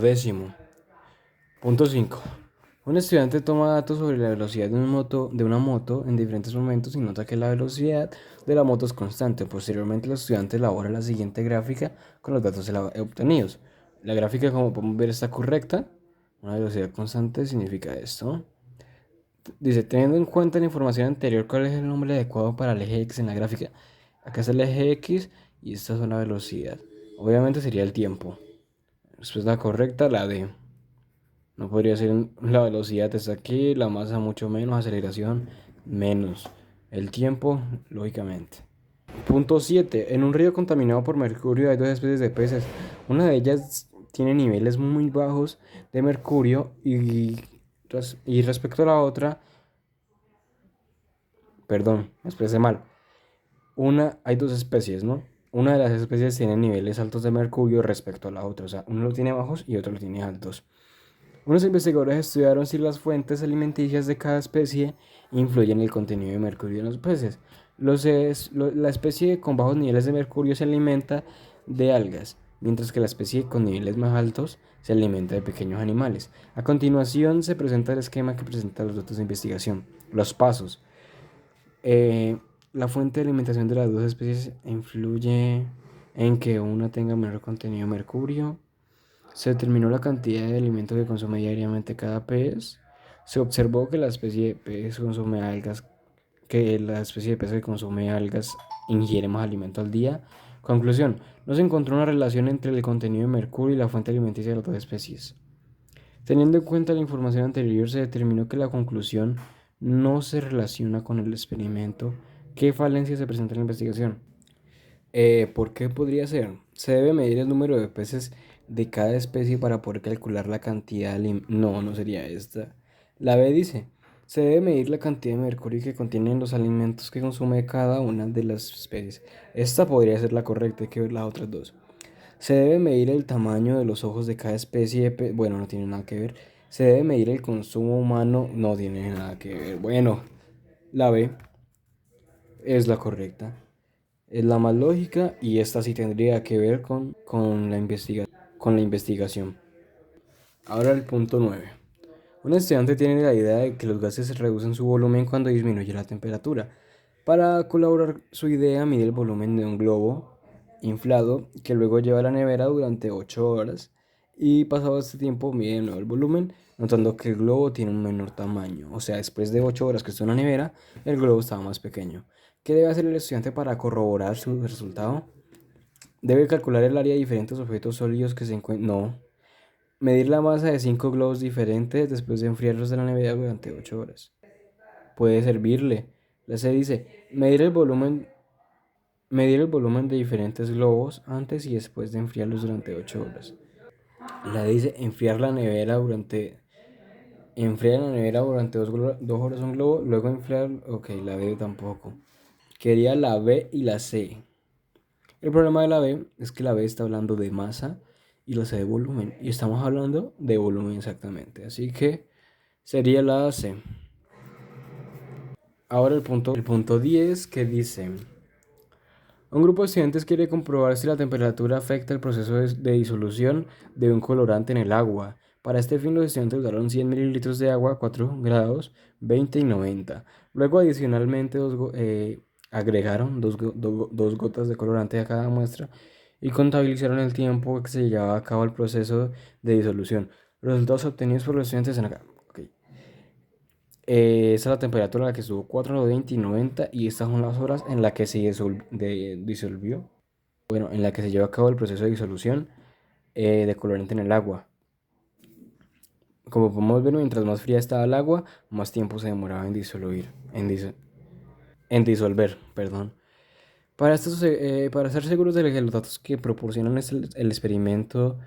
10º. Punto 5. Un estudiante toma datos sobre la velocidad de una moto en diferentes momentos y nota que la velocidad de la moto es constante. Posteriormente, el estudiante elabora la siguiente gráfica con los datos obtenidos. La gráfica, como podemos ver, está correcta. Una velocidad constante significa esto. Dice, teniendo en cuenta la información anterior, ¿cuál es el nombre adecuado para el eje X en la gráfica? Acá está el eje X y esta es la velocidad. Obviamente sería el tiempo. Respuesta correcta, la D. No podría ser la velocidad está aquí, la masa mucho menos, aceleración menos. El tiempo, lógicamente. Punto 7. En un río contaminado por mercurio hay dos especies de peces. Una de ellas tiene niveles muy bajos de mercurio y respecto a la otra, perdón, me expresé mal. Hay dos especies, ¿no? Una de las especies tiene niveles altos de mercurio respecto a la otra. O sea, uno lo tiene bajos y otro lo tiene altos. Unos investigadores estudiaron si las fuentes alimenticias de cada especie influyen en el contenido de mercurio en los peces. La especie con bajos niveles de mercurio se alimenta de algas, mientras que la especie con niveles más altos se alimenta de pequeños animales. A continuación se presenta el esquema que presenta los datos de investigación. Los pasos. La fuente de alimentación de las dos especies influye en que una tenga menor contenido de mercurio. Se determinó la cantidad de alimento que consume diariamente cada pez. Se observó que la especie de pez consume algas, que la especie de pez que consume algas ingiere más alimento al día. Conclusión, no se encontró una relación entre el contenido de mercurio y la fuente alimenticia de las dos especies. Teniendo en cuenta la información anterior, se determinó que la conclusión no se relaciona con el experimento. ¿Qué falencia se presenta en la investigación? ¿Por qué podría ser? Se debe medir el número de peces de cada especie para poder calcular la cantidad de No, no sería esta. La B dice, se debe medir la cantidad de mercurio que contienen los alimentos que consume cada una de las especies. Esta podría ser la correcta, hay que ver las otras dos. Se debe medir el tamaño de los ojos de cada especie de pez. Bueno, no tiene nada que ver. Se debe medir el consumo humano. No tiene nada que ver. Bueno, la B es la correcta. Es la más lógica y esta sí tendría que ver con la investigación. Ahora el punto 9. Un estudiante tiene la idea de que los gases reducen su volumen cuando disminuye la temperatura. Para colaborar su idea, mide el volumen de un globo inflado que luego lleva a la nevera durante 8 horas y pasado este tiempo mide de nuevo el volumen, notando que el globo tiene un menor tamaño. O sea, después de 8 horas que está en la nevera, el globo estaba más pequeño. ¿Qué debe hacer el estudiante para corroborar su resultado? Debe calcular el área de diferentes objetos sólidos que se encuentran. No. Medir la masa de 5 globos diferentes después de enfriarlos de la nevera durante 8 horas. Puede servirle. La C dice, medir el volumen de diferentes globos antes y después de enfriarlos durante 8 horas. La D dice, enfriar la nevera durante 2 horas un globo, luego enfriar. Ok, la D tampoco. Quería la B y la C. El problema de la B es que la B está hablando de masa y la C de volumen. Y estamos hablando de volumen exactamente. Así que sería la C. Ahora el punto 10 que dice, un grupo de estudiantes quiere comprobar si la temperatura afecta el proceso de disolución de un colorante en el agua. Para este fin los estudiantes usaron 100 mililitros de agua a 4 grados, 20 y 90. Luego adicionalmente agregaron dos gotas de colorante a cada muestra y contabilizaron el tiempo que se llevaba a cabo el proceso de disolución. Los resultados obtenidos por los estudiantes en acá. Okay. Esa es la temperatura a la que estuvo 4, 20 y 90 y estas son las horas en las que se disolvió. Bueno, en la que se lleva a cabo el proceso de disolución de colorante en el agua. Como podemos ver, mientras más fría estaba el agua, más tiempo se demoraba en disolver, perdón. Para estar seguros de que los datos que proporcionan el experimento,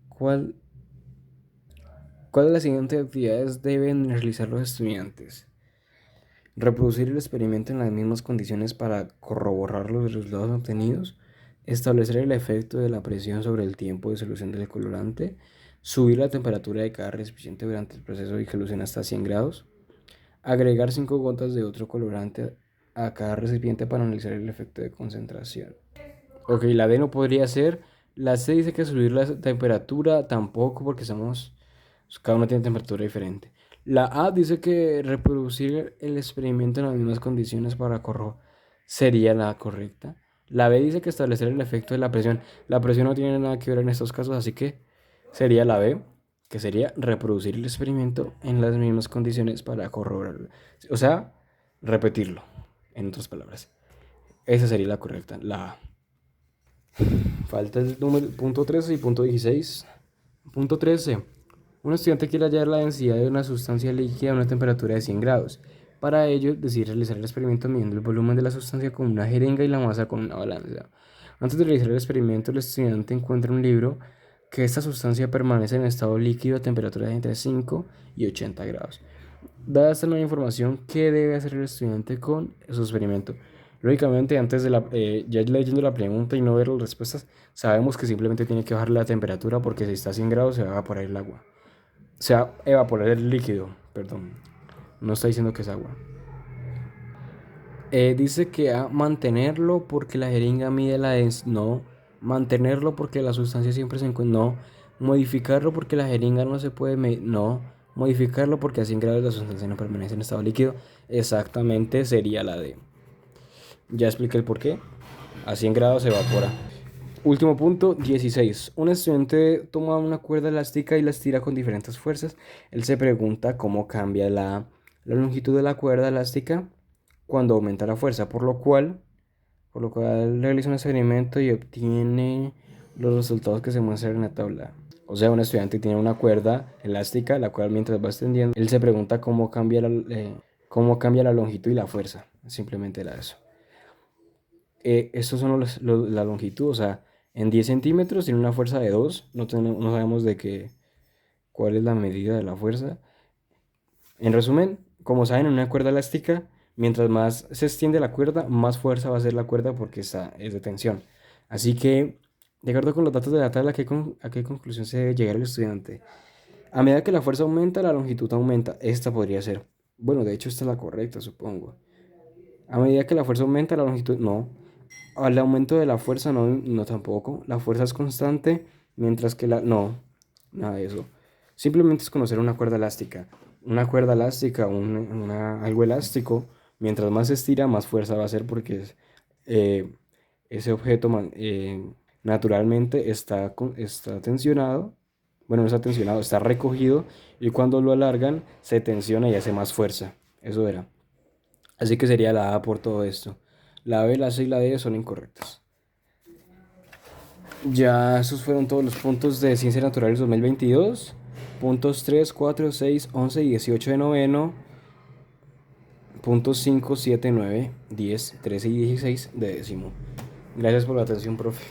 ¿cuál de las siguientes actividades deben realizar los estudiantes? Reproducir el experimento en las mismas condiciones para corroborar los resultados obtenidos, establecer el efecto de la presión sobre el tiempo de solución del colorante, subir la temperatura de cada recipiente durante el proceso de disolución hasta 100 grados, agregar 5 gotas de otro colorante a cada recipiente para analizar el efecto de concentración. Ok, la D no podría ser La C dice que subir la temperatura tampoco porque cada uno tiene temperatura diferente. La A dice que reproducir el experimento en las mismas condiciones para corroborar sería la correcta. La B dice que establecer el efecto de la presión. La presión no tiene nada que ver en estos casos, así que sería la B, que sería reproducir el experimento en las mismas condiciones para corroborarlo. O sea, repetirlo, en otras palabras. Esa sería la correcta, la A. Falta el número, punto 13 y punto 16. Punto 13. Un estudiante quiere hallar la densidad de una sustancia líquida a una temperatura de 100 grados. Para ello, decide realizar el experimento midiendo el volumen de la sustancia con una jeringa y la masa con una balanza. Antes de realizar el experimento, el estudiante encuentra un libro que esta sustancia permanece en estado líquido a temperaturas de entre 5 y 80 grados. Dada esta nueva información, ¿qué debe hacer el estudiante con su experimento? Lógicamente, antes de ya leyendo la pregunta y no ver las respuestas, sabemos que simplemente tiene que bajar la temperatura porque si está a 100 grados se va a evaporar el agua. Se va a evaporar el líquido, perdón. No está diciendo que es agua. Dice que a mantenerlo porque la jeringa mide la densidad. No. Mantenerlo porque la sustancia siempre se encuentra. No. Modificarlo porque la jeringa no se puede medir. No. Modificarlo porque a 100 grados la sustancia no permanece en estado líquido. Exactamente sería la D. Ya expliqué el por qué. A 100 grados se evapora. Último punto, 16. Un estudiante toma una cuerda elástica y la estira con diferentes fuerzas. Él se pregunta cómo cambia la longitud de la cuerda elástica cuando aumenta la fuerza, por lo cual realiza un experimento y obtiene los resultados que se muestran en la tabla. O sea, un estudiante tiene una cuerda elástica, la cual mientras va extendiendo, él se pregunta cómo cambia la longitud y la fuerza. Simplemente era eso. Estos son la longitud, o sea, en 10 centímetros tiene una fuerza de 2, no sabemos cuál es la medida de la fuerza. En resumen, como saben, en una cuerda elástica, mientras más se extiende la cuerda, más fuerza va a ser la cuerda porque es de tensión. Así que, de acuerdo con los datos de la tabla, ¿a qué conclusión se debe llegar el estudiante? A medida que la fuerza aumenta, la longitud aumenta. Esta podría ser. Bueno, de hecho, esta es la correcta, supongo. A medida que la fuerza aumenta, la longitud no. Al aumento de la fuerza no, no tampoco. La fuerza es constante, mientras que no, nada de eso. Simplemente es conocer una cuerda elástica. Una cuerda elástica, algo elástico, mientras más se estira, más fuerza va a hacer porque ese objeto naturalmente está tensionado. Bueno, no está tensionado, está recogido y cuando lo alargan se tensiona y hace más fuerza. Eso era. Así que sería la A por todo esto. La B, la C y la D son incorrectas. Ya esos fueron todos los puntos de Ciencias Naturales 2022. Puntos 3, 4, 6, 11 y 18 de noveno. Puntos 5, 7, 9, 10, 13 y 16 de décimo. Gracias por la atención, profe.